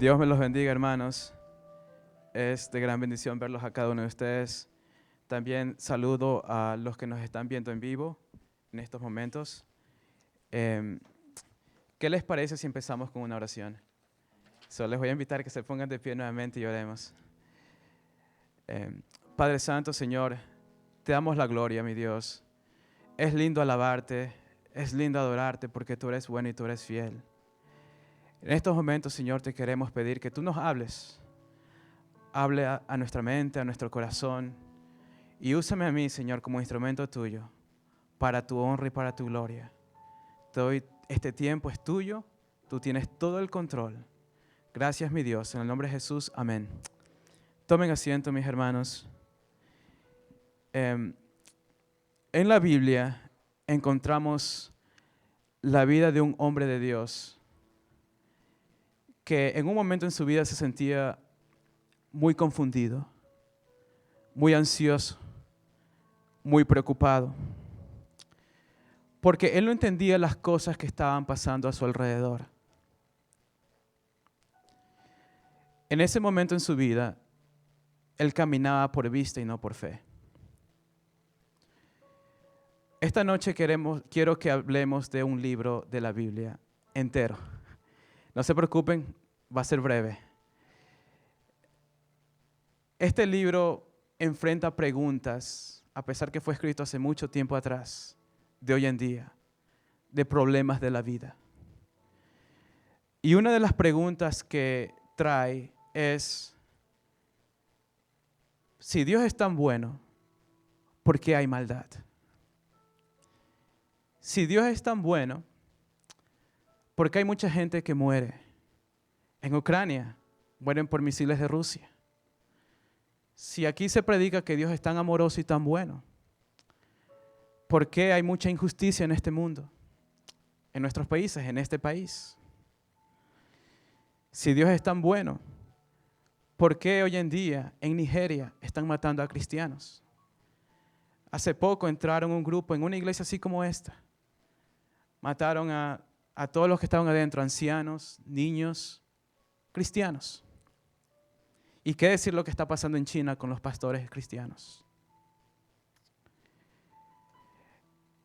Dios me los bendiga, hermanos. Es de gran bendición verlos a cada uno de ustedes. También saludo a los que nos están viendo en vivo en estos momentos. ¿Qué les parece si empezamos con una oración? Solo les voy a invitar a que se pongan de pie nuevamente y oremos. Padre Santo, Señor, te damos la gloria, mi Dios. Es lindo alabarte, es lindo adorarte porque tú eres bueno y tú eres fiel. En estos momentos, Señor, te queremos pedir que tú nos hables. Hable a nuestra mente, a nuestro corazón. Y úsame a mí, Señor, como instrumento tuyo, para tu honra y para tu gloria. Este tiempo es tuyo, tú tienes todo el control. Gracias, mi Dios, en el nombre de Jesús, amén. Tomen asiento, mis hermanos. En la Biblia encontramos la vida de un hombre de Dios que en un momento en su vida se sentía muy confundido, muy ansioso, muy preocupado, porque él no entendía las cosas que estaban pasando a su alrededor. En ese momento en su vida, él caminaba por vista y no por fe. Esta noche quiero que hablemos de un libro de la Biblia entero. No se preocupen, va a ser breve. Este libro enfrenta preguntas, a pesar que fue escrito hace mucho tiempo atrás, de hoy en día, de problemas de la vida. Y una de las preguntas que trae es, si Dios es tan bueno, ¿por qué hay maldad? Si Dios es tan bueno, ¿por qué hay mucha gente que muere? En Ucrania mueren por misiles de Rusia. Si aquí se predica que Dios es tan amoroso y tan bueno, ¿por qué hay mucha injusticia en este mundo? En nuestros países, en este país. Si Dios es tan bueno, ¿por qué hoy en día en Nigeria están matando a cristianos? Hace poco entraron un grupo en una iglesia así como esta. Mataron a todos los que estaban adentro, ancianos, niños, cristianos. ¿Y qué decir lo que está pasando en China con los pastores cristianos?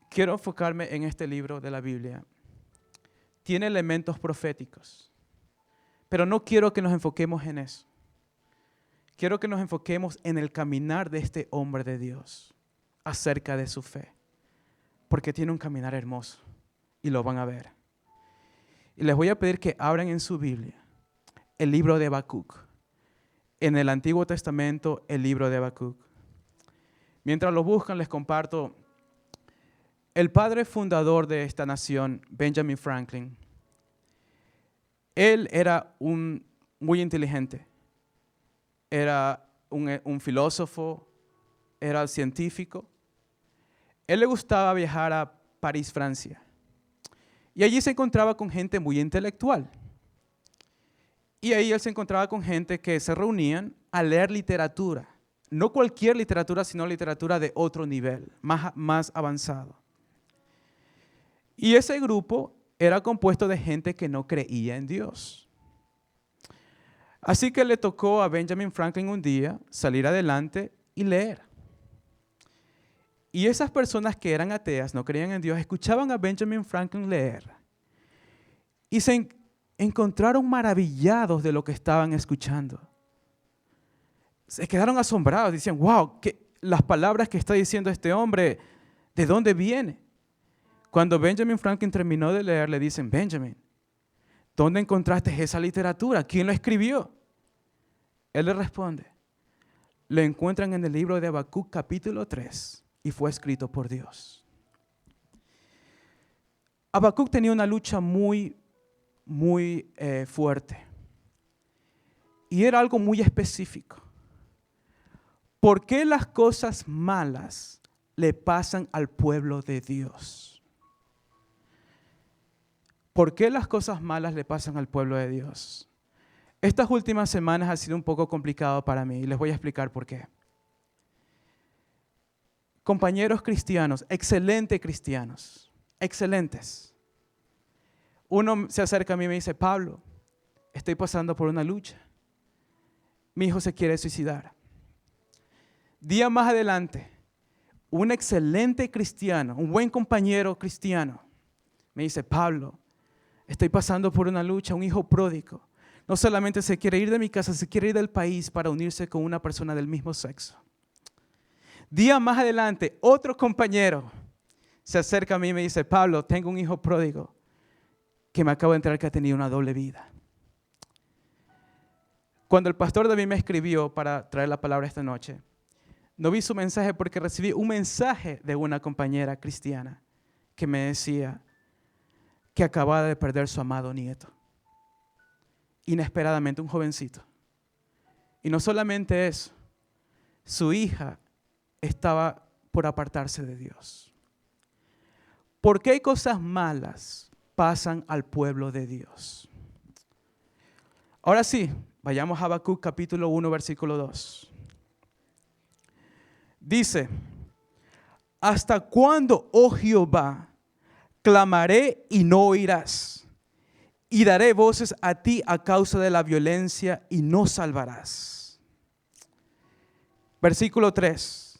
Quiero enfocarme en este libro de la Biblia. Tiene elementos proféticos, pero no quiero que nos enfoquemos en eso. Quiero que nos enfoquemos en el caminar de este hombre de Dios acerca de su fe, porque tiene un caminar hermoso y lo van a ver. Y les voy a pedir que abran en su Biblia el libro de Habacuc. En el Antiguo Testamento, el libro de Habacuc. Mientras lo buscan, les comparto. El padre fundador de esta nación, Benjamin Franklin, él era muy inteligente. Era un filósofo, era científico. Él le gustaba viajar a París, Francia. Y allí se encontraba con gente muy intelectual. Y ahí él se encontraba con gente que se reunían a leer literatura. No cualquier literatura, sino literatura de otro nivel, más avanzado. Y ese grupo era compuesto de gente que no creía en Dios. Así que le tocó a Benjamin Franklin un día salir adelante y leer. Y esas personas que eran ateas, no creían en Dios, escuchaban a Benjamin Franklin leer. Y se encontraron maravillados de lo que estaban escuchando. Se quedaron asombrados, decían, wow, las palabras que está diciendo este hombre, ¿de dónde viene? Cuando Benjamin Franklin terminó de leer, le dicen, Benjamin, ¿dónde encontraste esa literatura? ¿Quién lo escribió? Él le responde, lo encuentran en el libro de Habacuc capítulo 3 y fue escrito por Dios. Habacuc tenía una lucha muy fuerte y era algo muy específico. ¿Por qué las cosas malas le pasan al pueblo de Dios? ¿Por qué las cosas malas le pasan al pueblo de Dios? Estas últimas semanas ha sido un poco complicado para mí y les voy a explicar por qué. Compañeros cristianos, excelentes cristianos, excelentes. Uno se acerca a mí y me dice, Pablo, estoy pasando por una lucha. Mi hijo se quiere suicidar. Día más adelante, un excelente cristiano, un buen compañero cristiano, me dice, Pablo, estoy pasando por una lucha, un hijo pródigo. No solamente se quiere ir de mi casa, se quiere ir del país para unirse con una persona del mismo sexo. Día más adelante, otro compañero se acerca a mí y me dice, Pablo, tengo un hijo pródigo que me acabo de enterar que ha tenido una doble vida. Cuando el pastor David me escribió para traer la palabra esta noche, no vi su mensaje porque recibí un mensaje de una compañera cristiana que me decía que acababa de perder su amado nieto. Inesperadamente, un jovencito. Y no solamente eso, su hija estaba por apartarse de Dios. ¿Por qué cosas malas pasan al pueblo de Dios? Ahora sí, vayamos a Habacuc capítulo 1, versículo 2. Dice, ¿hasta cuándo, oh Jehová, clamaré y no oirás? Y daré voces a ti a causa de la violencia y no salvarás. Versículo 3.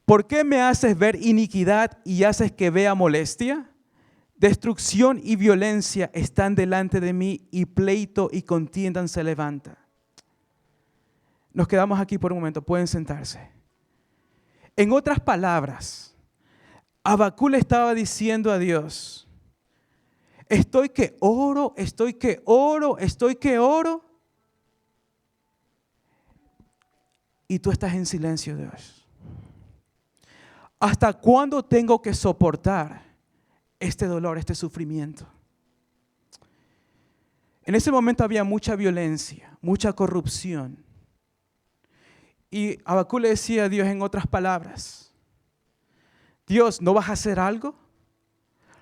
¿Por qué me haces ver iniquidad y haces que vea molestia? Destrucción y violencia están delante de mí y pleito y contienda se levanta. Nos quedamos aquí por un momento, pueden sentarse. En otras palabras, Habacuc le estaba diciendo a Dios, estoy que oro, estoy que oro, estoy que oro. Y tú estás en silencio, Dios. ¿Hasta cuándo tengo que soportar este dolor, este sufrimiento? En ese momento había mucha violencia, mucha corrupción. Y Habacuc le decía a Dios en otras palabras, Dios, ¿no vas a hacer algo?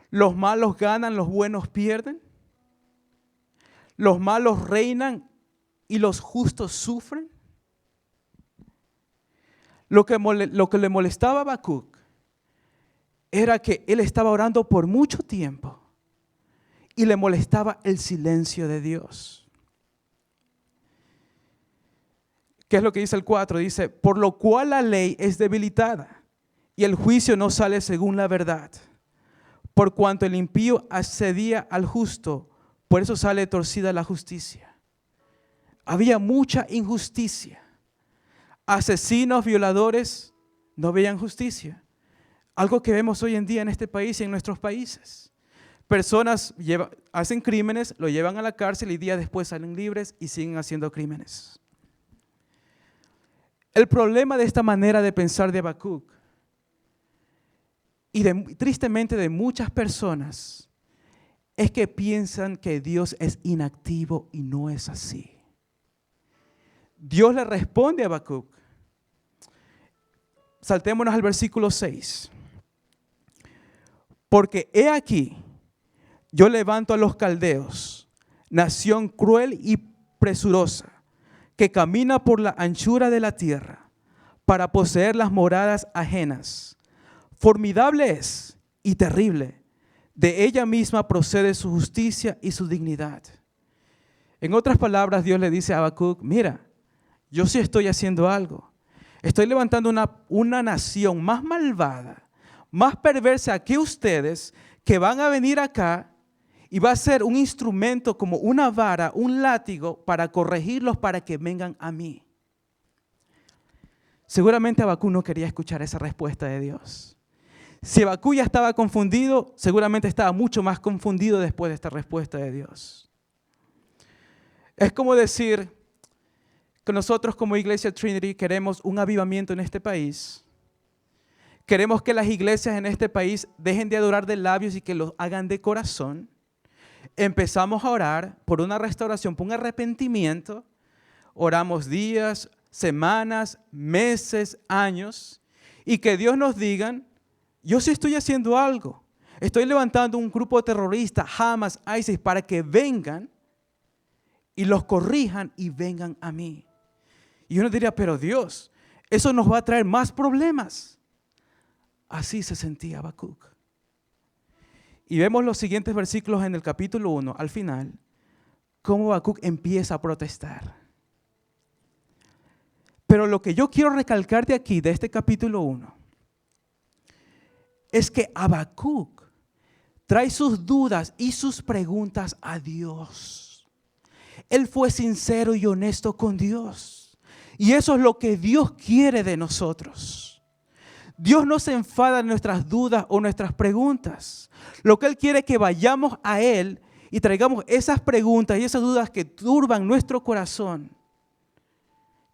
Los malos ganan, los buenos pierden. Los malos reinan y los justos sufren. Lo que le molestaba a Habacuc era que él estaba orando por mucho tiempo y le molestaba el silencio de Dios. ¿Qué es lo que dice el 4? Dice, por lo cual la ley es debilitada y el juicio no sale según la verdad. Por cuanto el impío asedía al justo, por eso sale torcida la justicia. Había mucha injusticia. Asesinos, violadores, no veían justicia. Algo que vemos hoy en día en este país y en nuestros países. Personas hacen crímenes, lo llevan a la cárcel y días después salen libres y siguen haciendo crímenes. El problema de esta manera de pensar de Habacuc y tristemente de muchas personas es que piensan que Dios es inactivo y no es así. Dios le responde a Habacuc. Saltémonos al versículo 6. Porque he aquí, yo levanto a los caldeos, nación cruel y presurosa, que camina por la anchura de la tierra para poseer las moradas ajenas. Formidable es y terrible. De ella misma procede su justicia y su dignidad. En otras palabras, Dios le dice a Habacuc, mira, yo sí estoy haciendo algo. Estoy levantando una nación más malvada, más perversa que ustedes, que van a venir acá y va a ser un instrumento como una vara, un látigo para corregirlos para que vengan a mí. Seguramente Habacuc no quería escuchar esa respuesta de Dios. Si Habacuc ya estaba confundido, seguramente estaba mucho más confundido después de esta respuesta de Dios. Es como decir que nosotros como Iglesia Trinity queremos un avivamiento en este país. Queremos que las iglesias en este país dejen de adorar de labios y que lo hagan de corazón. Empezamos a orar por una restauración, por un arrepentimiento. Oramos días, semanas, meses, años. Y que Dios nos diga, yo sí estoy haciendo algo. Estoy levantando un grupo terrorista, Hamas, ISIS, para que vengan y los corrijan y vengan a mí. Y uno diría, pero Dios, eso nos va a traer más problemas. Así se sentía Habacuc. Y vemos los siguientes versículos en el capítulo 1, al final, cómo Habacuc empieza a protestar. Pero lo que yo quiero recalcar de aquí, de este capítulo 1, es que Habacuc trae sus dudas y sus preguntas a Dios. Él fue sincero y honesto con Dios. Y eso es lo que Dios quiere de nosotros. Dios no se enfada en nuestras dudas o nuestras preguntas. Lo que Él quiere es que vayamos a Él y traigamos esas preguntas y esas dudas que turban nuestro corazón,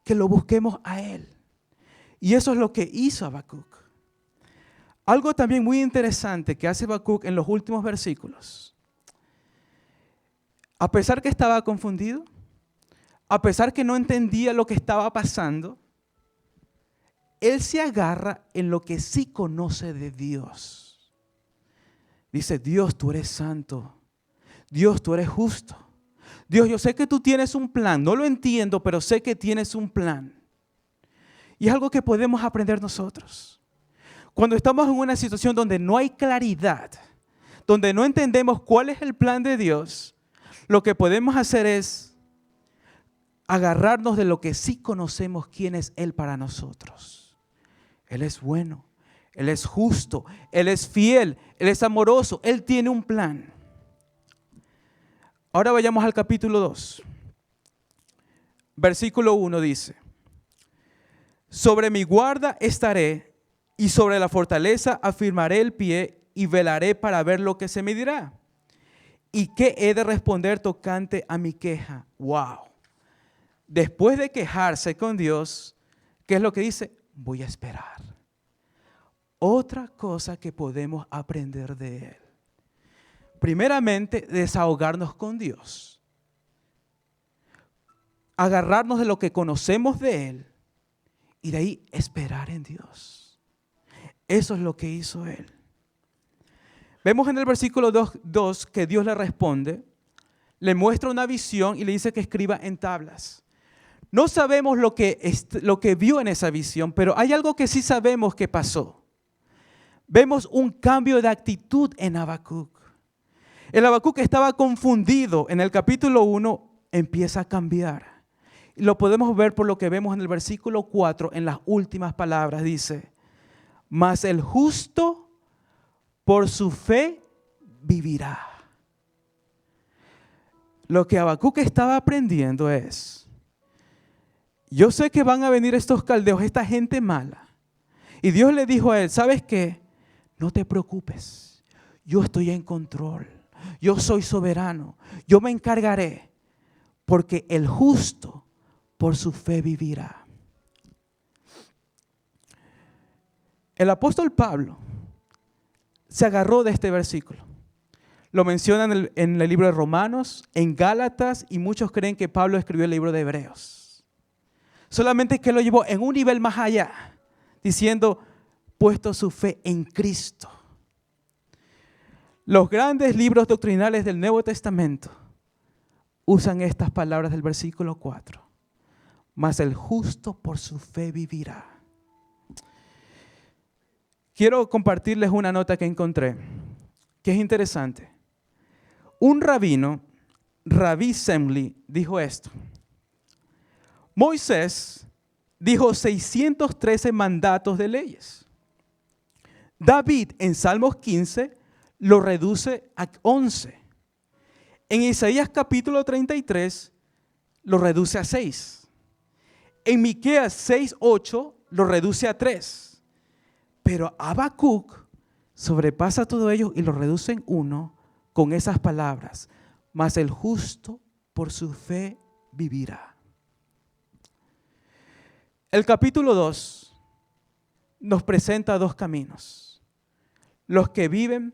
que lo busquemos a Él. Y eso es lo que hizo Habacuc. Algo también muy interesante que hace Habacuc en los últimos versículos. A pesar que estaba confundido, a pesar que no entendía lo que estaba pasando, él se agarra en lo que sí conoce de Dios. Dice: Dios, tú eres santo. Dios, tú eres justo. Dios, yo sé que tú tienes un plan. No lo entiendo, pero sé que tienes un plan. Y es algo que podemos aprender nosotros. Cuando estamos en una situación donde no hay claridad, donde no entendemos cuál es el plan de Dios, lo que podemos hacer es agarrarnos de lo que sí conocemos quién es Él para nosotros. Él es bueno, Él es justo, Él es fiel, Él es amoroso, Él tiene un plan. Ahora vayamos al capítulo 2. Versículo 1 dice: sobre mi guarda estaré y sobre la fortaleza afirmaré el pie y velaré para ver lo que se me dirá. ¿Y qué he de responder tocante a mi queja? ¡Wow! Después de quejarse con Dios, ¿qué es lo que dice? Voy a esperar. Otra cosa que podemos aprender de Él. Primeramente, desahogarnos con Dios. Agarrarnos de lo que conocemos de Él. Y de ahí esperar en Dios. Eso es lo que hizo él. Vemos en el versículo 2 que Dios le responde, le muestra una visión y le dice que escriba en tablas. No sabemos lo que vio en esa visión, pero hay algo que sí sabemos que pasó. Vemos un cambio de actitud en Habacuc. El Habacuc estaba confundido. En el capítulo 1 empieza a cambiar. Y lo podemos ver por lo que vemos en el versículo 4, en las últimas palabras. Dice: mas el justo por su fe vivirá. Lo que Habacuc estaba aprendiendo es: yo sé que van a venir estos caldeos, esta gente mala. Y Dios le dijo a él: ¿sabes qué? No te preocupes, yo estoy en control, yo soy soberano, yo me encargaré, porque el justo por su fe vivirá. El apóstol Pablo se agarró de este versículo. Lo menciona en el libro de Romanos, en Gálatas, y muchos creen que Pablo escribió el libro de Hebreos. Solamente que lo llevó en un nivel más allá, diciendo: puesto su fe en Cristo. Los grandes libros doctrinales del Nuevo Testamento usan estas palabras del versículo 4. Mas el justo por su fe vivirá. Quiero compartirles una nota que encontré, que es interesante. Un rabino, Rabbi Semli, dijo esto: Moisés dijo 613 mandatos de leyes. David en Salmos 15 lo reduce a 11. En Isaías capítulo 33 lo reduce a 6. En Miqueas 6:8 lo reduce a 3. Pero Habacuc sobrepasa todo ello y lo reduce en 1 con esas palabras: mas el justo por su fe vivirá. El capítulo 2 nos presenta 2 caminos: los que viven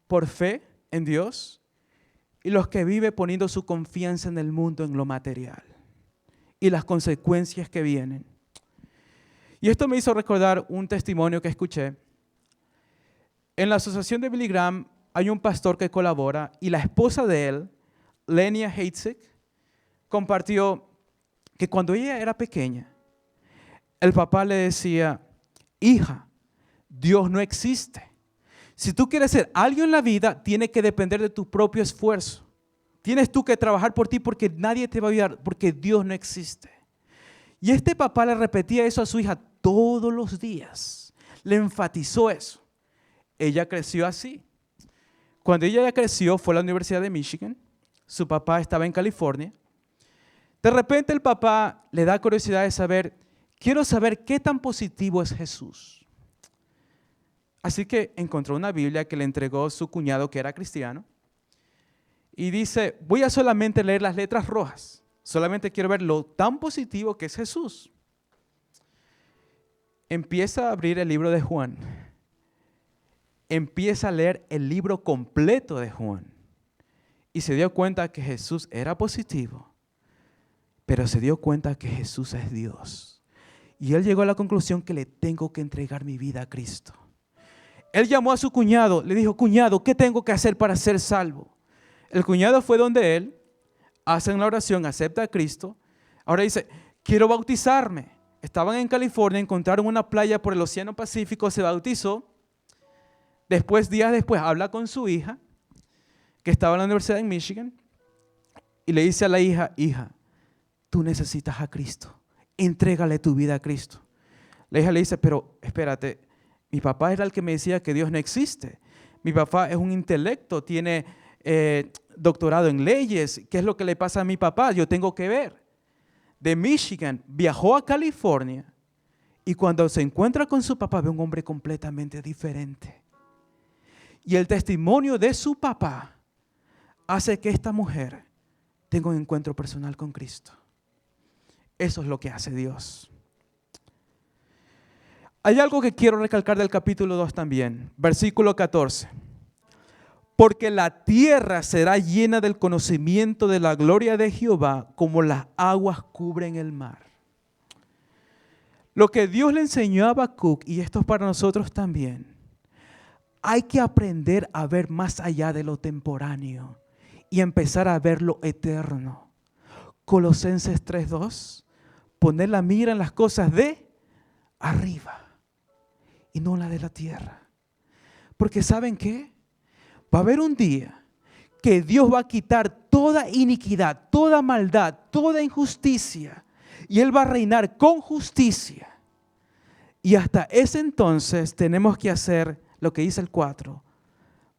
por fe en Dios y los que viven poniendo su confianza en el mundo, en lo material y las consecuencias que vienen. Y esto me hizo recordar un testimonio que escuché. En la asociación de Billy Graham hay un pastor que colabora y la esposa de él, Lenia Heitzig, compartió que cuando ella era pequeña, el papá le decía: hija, Dios no existe. Si tú quieres ser algo en la vida, tiene que depender de tu propio esfuerzo. Tienes tú que trabajar por ti porque nadie te va a ayudar, porque Dios no existe. Y este papá le repetía eso a su hija todos los días. Le enfatizó eso. Ella creció así. Cuando ella ya creció, fue a la Universidad de Michigan. Su papá estaba en California. De repente el papá le da curiosidad de saber, quiero saber qué tan positivo es Jesús. Así que encontró una Biblia que le entregó su cuñado que era cristiano. Y dice, voy a solamente leer las letras rojas. Solamente quiero ver lo tan positivo que es Jesús. Empieza a abrir el libro de Juan. Empieza a leer el libro completo de Juan. Y se dio cuenta que Jesús era positivo. Pero se dio cuenta que Jesús es Dios. Y él llegó a la conclusión que le tengo que entregar mi vida a Cristo. Él llamó a su cuñado, le dijo, cuñado, ¿qué tengo que hacer para ser salvo? El cuñado fue donde él, hacen la oración, acepta a Cristo. Ahora dice, quiero bautizarme. Estaban en California, encontraron una playa por el Océano Pacífico, se bautizó. Después, días después, habla con su hija, que estaba en la universidad en Michigan, y le dice a la hija, hija, tú necesitas a Cristo, entrégale tu vida a Cristo. La hija le dice, pero espérate, mi papá era el que me decía que Dios no existe. Mi papá es un intelecto, tiene doctorado en leyes. ¿Qué es lo que le pasa a mi papá? Yo tengo que ver. De Michigan viajó a California y cuando se encuentra con su papá ve un hombre completamente diferente. Y el testimonio de su papá hace que esta mujer tenga un encuentro personal con Cristo. Eso es lo que hace Dios. Hay algo que quiero recalcar del capítulo 2 también, versículo 14. Porque la tierra será llena del conocimiento de la gloria de Jehová, como las aguas cubren el mar. Lo que Dios le enseñó a Habacuc, y esto es para nosotros también, hay que aprender a ver más allá de lo temporáneo y empezar a ver lo eterno. Colosenses 3:2, poner la mira en las cosas de arriba y no en la de la tierra. Porque ¿saben qué? Va a haber un día que Dios va a quitar toda iniquidad, toda maldad, toda injusticia. Y Él va a reinar con justicia. Y hasta ese entonces tenemos que hacer lo que dice el 4.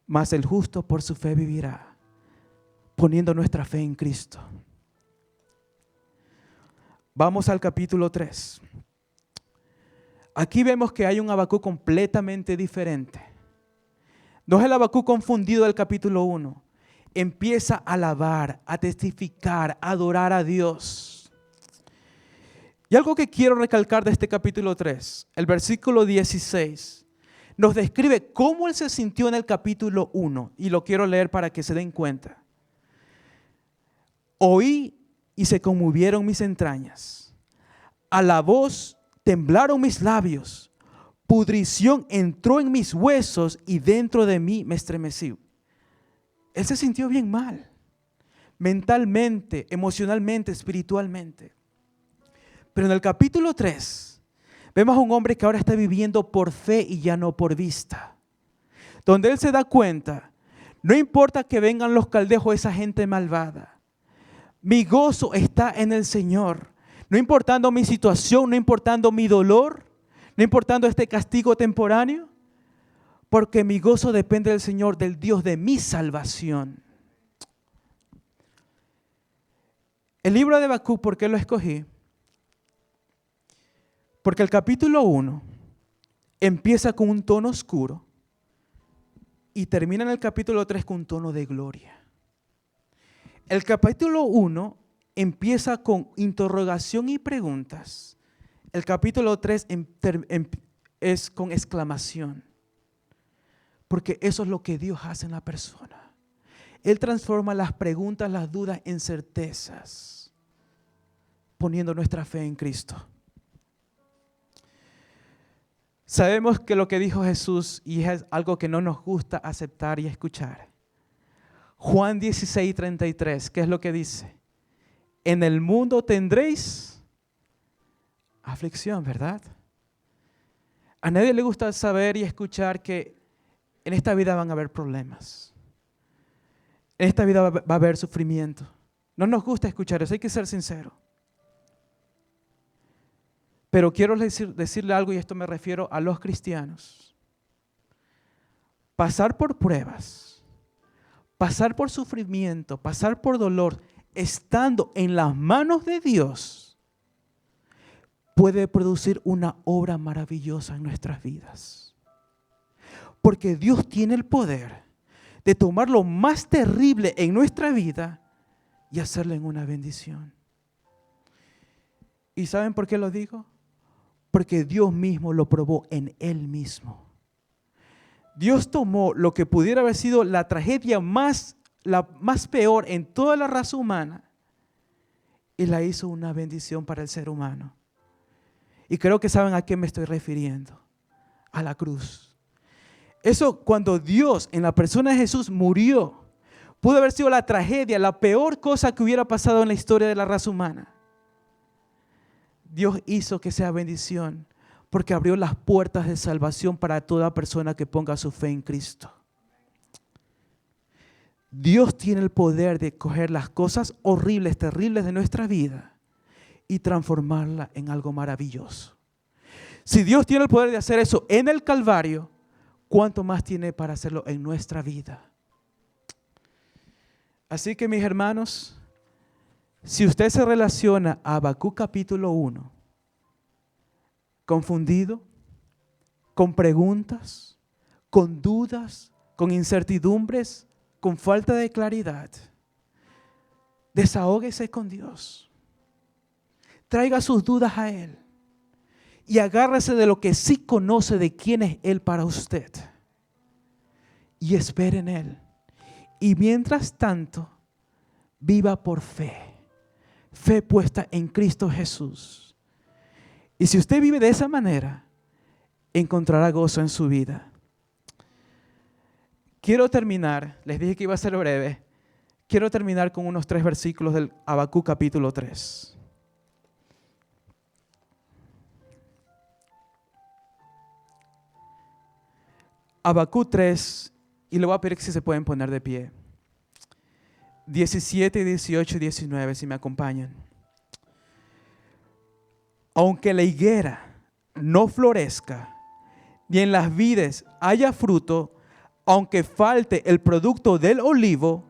Mas el justo por su fe vivirá, poniendo nuestra fe en Cristo. Vamos al capítulo 3. Aquí vemos que hay un Habacuc completamente diferente. No es el Habacuc confundido del capítulo 1. Empieza a alabar, a testificar, a adorar a Dios. Y algo que quiero recalcar de este capítulo 3, el versículo 16, nos describe cómo él se sintió en el capítulo 1. Y lo quiero leer para que se den cuenta. Oí y se conmovieron mis entrañas. A la voz temblaron mis labios. Pudrición entró en mis huesos y dentro de mí me estremecí. Él se sintió bien mal, mentalmente, emocionalmente, espiritualmente. Pero en el capítulo 3 vemos a un hombre que ahora está viviendo por fe y ya no por vista. Donde él se da cuenta, no importa que vengan los caldeos, esa gente malvada. Mi gozo está en el Señor. No importando mi situación, no importando mi dolor, no importando este castigo temporáneo, porque mi gozo depende del Señor, del Dios de mi salvación. El libro de Habacuc, ¿por qué lo escogí? Porque el capítulo 1 empieza con un tono oscuro y termina en el capítulo 3 con un tono de gloria. El capítulo 1 empieza con interrogación y preguntas. El capítulo 3 es con exclamación. Porque eso es lo que Dios hace en la persona. Él transforma las preguntas, las dudas en certezas, poniendo nuestra fe en Cristo. Sabemos que lo que dijo Jesús, y es algo que no nos gusta aceptar y escuchar. Juan 16:33, ¿qué es lo que dice? En el mundo tendréis aflicción, ¿verdad? A nadie le gusta saber y escuchar que en esta vida van a haber problemas. En esta vida va a haber sufrimiento. No nos gusta escuchar eso, hay que ser sincero. Pero quiero decirle algo, y esto me refiero a los cristianos. Pasar por pruebas, pasar por sufrimiento, pasar por dolor, estando en las manos de Dios, puede producir una obra maravillosa en nuestras vidas. Porque Dios tiene el poder de tomar lo más terrible en nuestra vida y hacerlo en una bendición. ¿Y saben por qué lo digo? Porque Dios mismo lo probó en Él mismo. Dios tomó lo que pudiera haber sido la tragedia más peor en toda la raza humana y la hizo una bendición para el ser humano. Y creo que saben a qué me estoy refiriendo. A la cruz. Eso, cuando Dios en la persona de Jesús murió, pudo haber sido la tragedia, la peor cosa que hubiera pasado en la historia de la raza humana. Dios hizo que sea bendición porque abrió las puertas de salvación para toda persona que ponga su fe en Cristo. Dios tiene el poder de coger las cosas horribles, terribles de nuestra vida y transformarla en algo maravilloso. Si Dios tiene el poder de hacer eso en el Calvario, ¿cuánto más tiene para hacerlo en nuestra vida? Así que, mis hermanos, si usted se relaciona a Habacuc capítulo 1, confundido, con preguntas, con dudas, con incertidumbres, con falta de claridad, desahóguese con Dios. Traiga sus dudas a Él y agárrese de lo que sí conoce de quién es Él para usted. Y espere en Él. Y mientras tanto, viva por fe. Fe puesta en Cristo Jesús. Y si usted vive de esa manera, encontrará gozo en su vida. Quiero terminar, les dije que iba a ser breve, quiero terminar con unos 3 versículos del Habacuc capítulo 3. Habacuc 3, y le voy a pedir que si se pueden poner de pie. 17, 18 y 19, si me acompañan. Aunque la higuera no florezca, ni en las vides haya fruto, aunque falte el producto del olivo,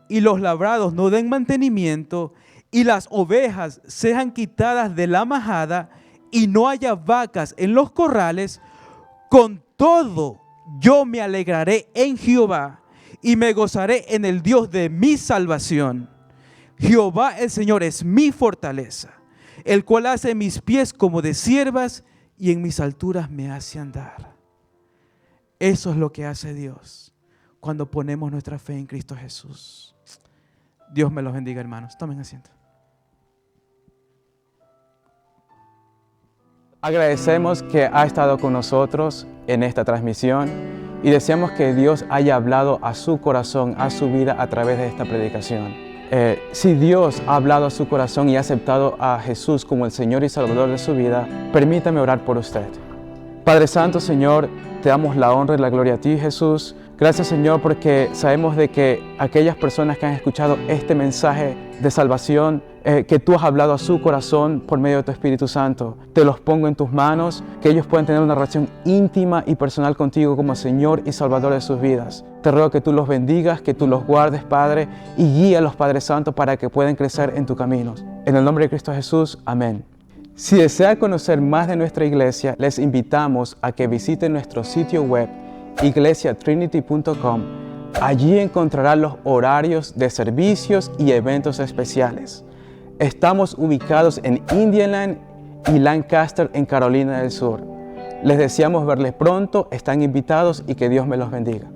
y los labrados no den mantenimiento, y las ovejas sean quitadas de la majada, y no haya vacas en los corrales, con todo yo me alegraré en Jehová, y me gozaré en el Dios de mi salvación. Jehová el Señor es mi fortaleza, el cual hace mis pies como de ciervas y en mis alturas me hace andar. Eso es lo que hace Dios cuando ponemos nuestra fe en Cristo Jesús. Dios me los bendiga, hermanos. Tomen asiento. Agradecemos que ha estado con nosotros en esta transmisión y deseamos que Dios haya hablado a su corazón, a su vida a través de esta predicación. Si Dios ha hablado a su corazón y ha aceptado a Jesús como el Señor y Salvador de su vida, permítame orar por usted. Padre Santo, Señor, te damos la honra y la gloria a ti, Jesús. Gracias, Señor, porque sabemos de que aquellas personas que han escuchado este mensaje de salvación, que tú has hablado a su corazón por medio de tu Espíritu Santo, te los pongo en tus manos, que ellos puedan tener una relación íntima y personal contigo como Señor y Salvador de sus vidas. Te ruego que tú los bendigas, que tú los guardes, Padre, y guíalos, Padre Santo, para que puedan crecer en tu camino. En el nombre de Cristo Jesús, amén. Si desea conocer más de nuestra iglesia, les invitamos a que visiten nuestro sitio web iglesiatrinity.com. Allí encontrarán los horarios de servicios y eventos especiales. Estamos ubicados en Indiana y Lancaster, en Carolina del Sur. Les deseamos verles pronto, están invitados y que Dios me los bendiga.